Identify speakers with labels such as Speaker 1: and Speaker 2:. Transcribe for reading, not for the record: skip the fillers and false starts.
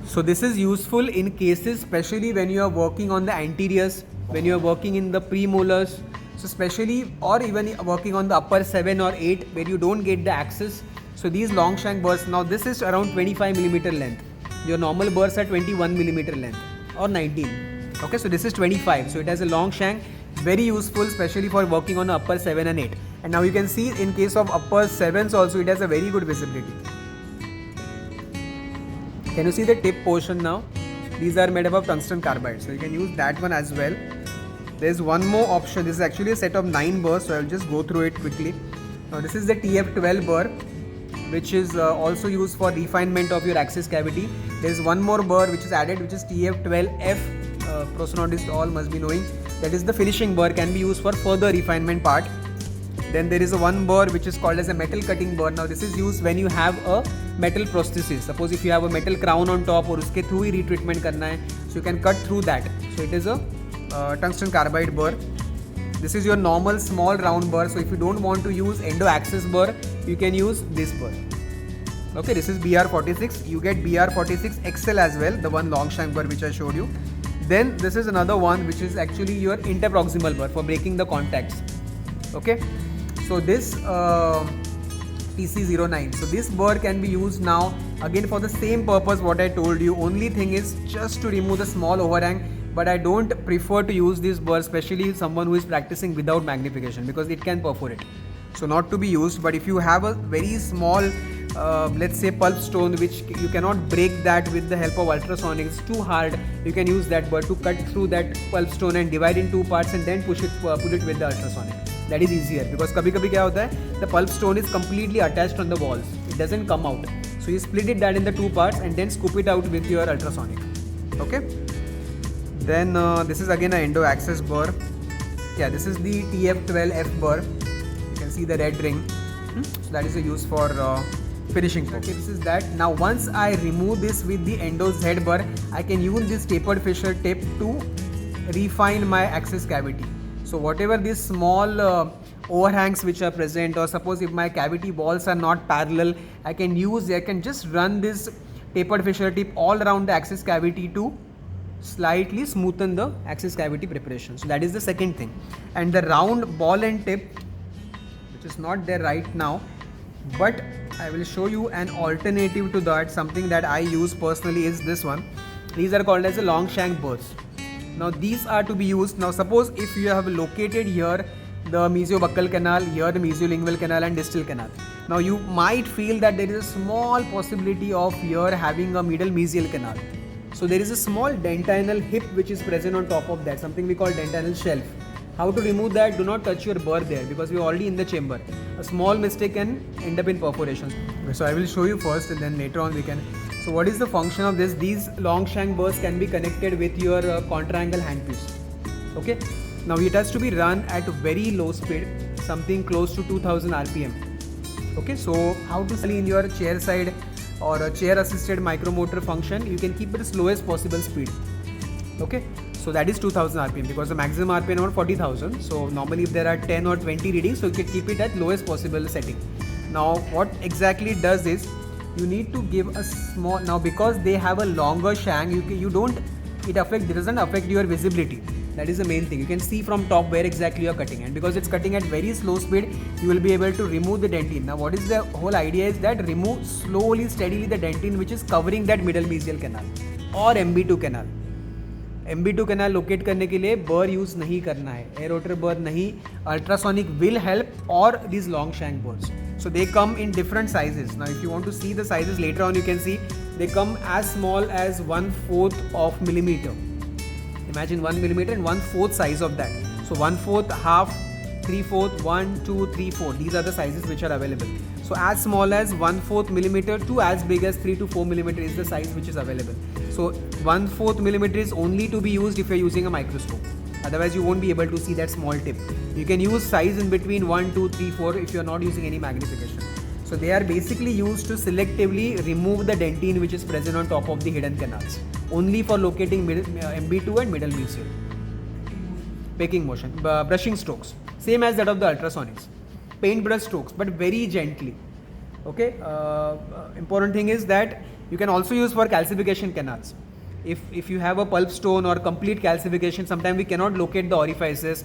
Speaker 1: So this is useful in cases especially when you are working on the anteriors, when you are working in the premolars, so especially, or even working on the upper 7 or 8 where you don't get the access. So these long shank burrs, now this is around 25 millimeter length. Your normal burrs are 21 millimeter length or 19. Okay, so this is 25. So it has a long shank, very useful especially for working on the upper 7 and 8. And now you can see in case of upper 7s also it has a very good visibility. Can you see the tip portion now? These are made up of tungsten carbide, so you can use that one as well. There's one more option. This is actually a set of 9 burrs, so I'll just go through it quickly. Now this is the TF12 burr, which is also used for refinement of your axis cavity. There's one more burr which is added, which is TF12F. Prosthodontist all must be knowing. That is the finishing burr, can be used for further refinement part. Then there is a one burr which is called as a metal cutting burr. Now this is used when you have a metal prosthesis. Suppose if you have a metal crown on top और उसके through ही retreatment करना है, so you can cut through that. So it is a tungsten carbide burr. This is your normal small round burr. So if you don't want to use endo axis burr, you can use this burr. Okay, this is BR46. You get BR46 XL as well, the one long shank burr which I showed you. Then this is another one which is actually your interproximal burr for breaking the contacts. Okay. So this TC09, so this burr can be used now again for the same purpose what I told you. Only thing is just to remove the small overhang, but I don't prefer to use this burr, especially someone who is practicing without magnification, because it can perforate. So not to be used. But if you have a very small let's say pulp stone which you cannot break that with the help of ultrasonic, it's too hard, you can use that burr to cut through that pulp stone and divide in 2 parts and then pull it with the ultrasonic. That is easier, because कभी-कभी क्या होता है, the pulp stone is completely attached on the walls, it doesn't come out. So you split it that in the 2 parts and then scoop it out with your ultrasonic. Okay. Then this is again an endo axis burr. Yeah, this is the TF12F burr. You can see the red ring. So that is a use for finishing purpose. Okay, this is that. Now once I remove this with the endo Z burr, I can use this tapered fissure tip to refine my axis cavity. So whatever these small overhangs which are present, or suppose if my cavity walls are not parallel, I can just run this tapered fissure tip all around the axis cavity to slightly smoothen the axis cavity preparation. So that is the second thing. And the round ball and tip, which is not there right now, but I will show you an alternative to that. Something that I use personally is this one. These are called as the long shank burrs. Now these are to be used. Now suppose if you have located here the mesiobuccal canal, here the mesiolingual canal and distal canal. Now you might feel that there is a small possibility of here having a middle mesial canal. So there is a small dentinal hip which is present on top of that, something we call dentinal shelf. How to remove that? Do not touch your burr there, because we are already in the chamber. A small mistake can end up in perforation. So I will show you first and then later on we can. So what is the function of this? These long shank burrs can be connected with your contra-angle handpiece. Okay. Now it has to be run at a very low speed, something close to 2000 RPM. Okay. So how to see in your chair side or a chair assisted micromotor function, you can keep it the slowest possible speed. Okay. So that is 2000 RPM, because the maximum RPM is around 40,000. So normally if there are 10 or 20 readings, so you can keep it at lowest possible setting. Now what exactly it does is, you need to give a small, now because they have a longer shank, it doesn't affect your visibility. That is the main thing. You can see from top where exactly you are cutting, and because it's cutting at very slow speed, you will be able to remove the dentine. Now what is the whole idea is that remove slowly, steadily the dentine which is covering that middle mesial canal or MB2 canal. MB2 canal locate करने के लिए burr use नहीं करना है, air rotor burr नहीं, ultrasonic will help, or these long shank burrs. So they come in different sizes. Now if you want to see the sizes later on, you can see they come as small as 1/4 of millimeter. Imagine 1 millimeter and 1/4 size of that. So 1/4, half, 3/4, 1, 2, 3, 4. These are the sizes which are available. So as small as 1/4 millimeter to as big as 3 to 4 millimeter is the size which is available. So 1/4 millimeter is only to be used if you are using a microscope. Otherwise you won't be able to see that small tip. You can use size in between 1, 2, 3, 4 if you are not using any magnification. So they are basically used to selectively remove the dentine which is present on top of the hidden canals, only for locating MB2 and middle mesial. Pecking motion, brushing strokes, same as that of the ultrasonics. Paintbrush strokes, but very gently. Okay. Important thing is that You can also use for calcification canals. If you have a pulp stone or complete calcification, sometimes we cannot locate the orifices.